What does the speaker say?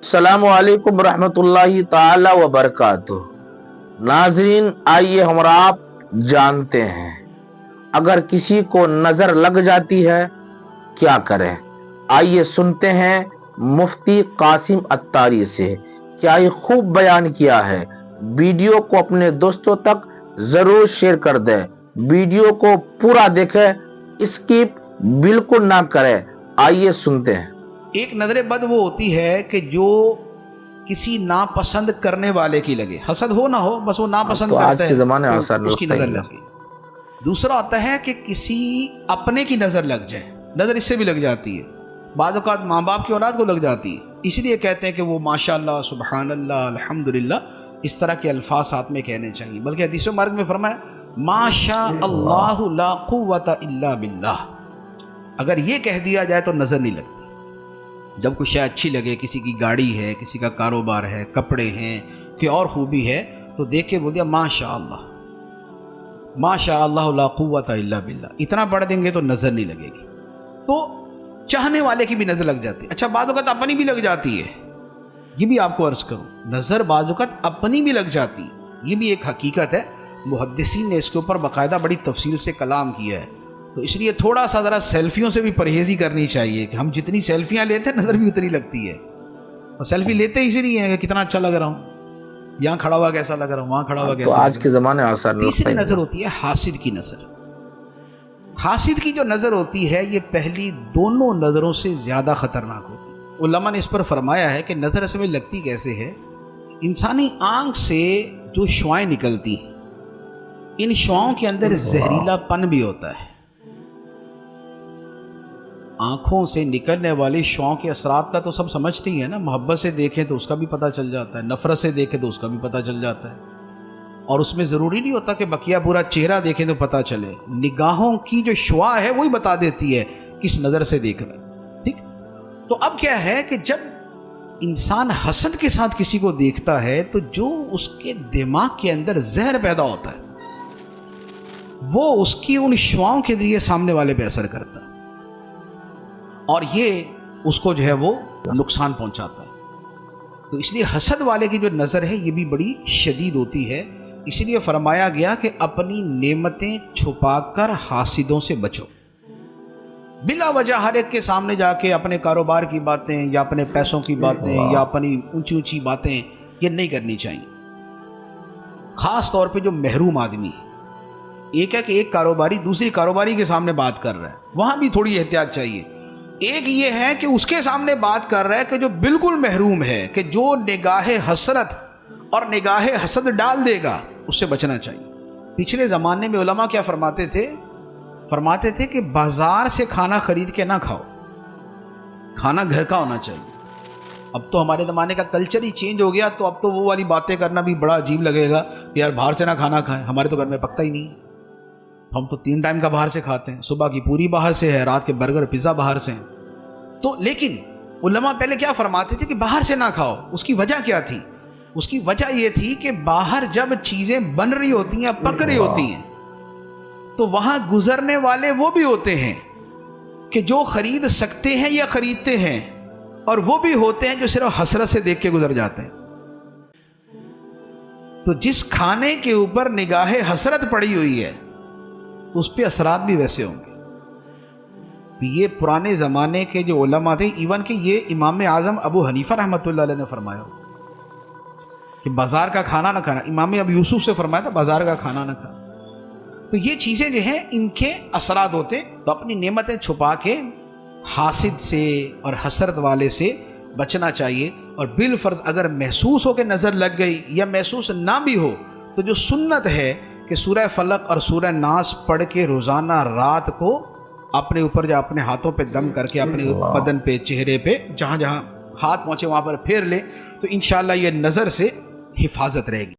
अस्सलामु अलैकुम रहमतुल्लाहि ताला व बरकातुहू। नाजरीन, आइए हम और आप जानते हैं अगर किसी को नजर लग जाती है क्या करें। आइए सुनते हैं मुफ्ती कासिम अत्तारी से, क्या ये खूब बयान किया है। वीडियो को अपने दोस्तों तक जरूर शेयर कर दें। वीडियो को पूरा देखें, स्किप बिल्कुल ना करें। आइए सुनते हैं। एक नजर बद वो होती है कि जो किसी नापसंद करने वाले की लगे, हसद हो ना हो, बस वो नापसंद तो आज करता के है जमाने में तो हसद उसकी लगता नजर ही लग गई। दूसरा होता है कि किसी अपने की नजर लग जाए, नजर इससे भी लग जाती है, बाद औक़ात माँ बाप की औलाद को लग जाती है। इसलिए कहते हैं कि वो माशाअल्लाह, सुबहान अल्लाह, अल्हम्दुलिल्लाह, इस तरह के अल्फाज साथ में कहने चाहिए। बल्कि हदीस मुबारक में फरमाया माशा अल्लाहु ला कुव्वता इल्ला बिल्लाह, अगर ये कह दिया जाए तो नजर नहीं लगती। जब कुछ शय अच्छी लगे, किसी की गाड़ी है, किसी का कारोबार है, कपड़े हैं, कोई और खूबी है, तो देख के बोल दिया माशा अल्लाह, माशा अल्लाह ला कुव्वता इल्ला बिल्लाह, इतना पढ़ देंगे तो नजर नहीं लगेगी। तो चाहने वाले की भी नजर लग जाती है। अच्छा, बाद वक़्त अपनी भी लग जाती है, ये भी आपको अर्ज करूं, नजर बाद वक़्त अपनी भी लग जाती है, ये भी एक हकीकत है। मुहद्दिसीन ने इसके ऊपर बाकायदा बड़ी तफसील से कलाम किया है। तो इसलिए थोड़ा सा ज़रा सेल्फियों से भी परहेज़ी करनी चाहिए कि हम जितनी सेल्फियाँ लेते हैं नज़र भी उतनी लगती है। और सेल्फी लेते इसलिए हैं कि कितना अच्छा लग रहा हूँ, यहाँ खड़ा हुआ कैसा लग रहा हूँ, वहाँ खड़ा हुआ कैसा। तो आज के ज़माने में असर। तीसरी नज़र होती है हासिद की नज़र। हासिद की जो नज़र होती है ये पहली दोनों नज़रों से ज़्यादा ख़तरनाक होती है। उलमा ने इस पर फरमाया है कि नज़र असल में लगती कैसे है। इंसानी आँख से जो शुआएँ निकलती हैं, इन शुआओं के अंदर जहरीलापन भी होता है। आँखों से निकलने वाली शुआओं के असरात का तो सब समझते ही है ना। मोहब्बत से देखें तो उसका भी पता चल जाता है, नफ़रत से देखें तो उसका भी पता चल जाता है। और उसमें ज़रूरी नहीं होता कि बकिया पूरा चेहरा देखें तो पता चले। निगाहों की जो शुआ है वही बता देती है किस नज़र से देख रहा है। ठीक, तो अब क्या है कि जब इंसान हसद के साथ किसी को देखता है तो जो उसके दिमाग के अंदर जहर पैदा होता है वो उसकी उन शुआओं के जरिए सामने वाले पे असर करता है और ये उसको जो है वो नुकसान पहुंचाता है। तो इसलिए हसद वाले की जो नज़र है ये भी बड़ी शदीद होती है। इसलिए फरमाया गया कि अपनी नेमतें छुपाकर हासिदों से बचो। बिला वजह हर एक के सामने जाके अपने कारोबार की बातें या अपने पैसों की बातें या अपनी ऊंची ऊंची बातें ये नहीं करनी चाहिए। ख़ास तौर पे जो महरूम आदमी है, एक है कि एक कारोबारी दूसरी कारोबारी के सामने बात कर रहा है, वहाँ भी थोड़ी एहतियात चाहिए। एक ये है कि उसके सामने बात कर रहा है कि जो बिल्कुल महरूम है, कि जो निगाहे हसरत और निगाहे हसद डाल देगा, उससे बचना चाहिए। पिछले ज़माने में उलमा क्या फरमाते थे कि बाज़ार से खाना ख़रीद के ना खाओ, खाना घर का होना चाहिए। अब तो हमारे ज़माने का कल्चर ही चेंज हो गया, तो अब तो वो वाली बातें करना भी बड़ा अजीब लगेगा कि यार बाहर से ना खाना खाएं, हमारे तो घर में पकता ही नहीं। हम तो 3 टाइम का बाहर से खाते हैं, सुबह की पूरी बाहर से है, रात के बर्गर पिज़्ज़ा बाहर से हैं। तो लेकिन उलमा पहले क्या फरमाते थे कि बाहर से ना खाओ। उसकी वजह क्या थी? उसकी वजह ये थी कि बाहर जब चीज़ें बन रही होती हैं, पक रही होती हैं, तो वहाँ गुजरने वाले वो भी होते हैं कि जो खरीद सकते हैं या खरीदते हैं, और वो भी होते हैं जो सिर्फ हसरत से देख के गुजर जाते हैं। तो जिस खाने के ऊपर निगाहे हसरत पड़ी हुई है उस पे असरात भी वैसे होंगे। तो ये पुराने ज़माने के जो उलमा थे, इवन कि ये इमाम आज़म अबू हनीफा रहमतुल्लाह अलैह ने फरमाया कि बाज़ार का खाना ना खाना। इमाम अबू यूसुफ से फरमाया था बाज़ार का खाना ना खाना। तो ये चीज़ें जो हैं इनके असरात होते। तो अपनी नेमतें छुपा के हासिद से और हसरत वाले से बचना चाहिए। और बिलफर्ज अगर महसूस हो के नज़र लग गई या महसूस ना भी हो तो जो सुन्नत है कि सूरह फलक और सूरह नास पढ़ के रोज़ाना रात को अपने ऊपर या अपने हाथों पे दम करके अपने बदन पे, चेहरे पे, जहाँ जहाँ हाथ पहुँचे वहाँ पर फेर ले, तो इंशाअल्लाह ये नज़र से हिफाजत रहेगी।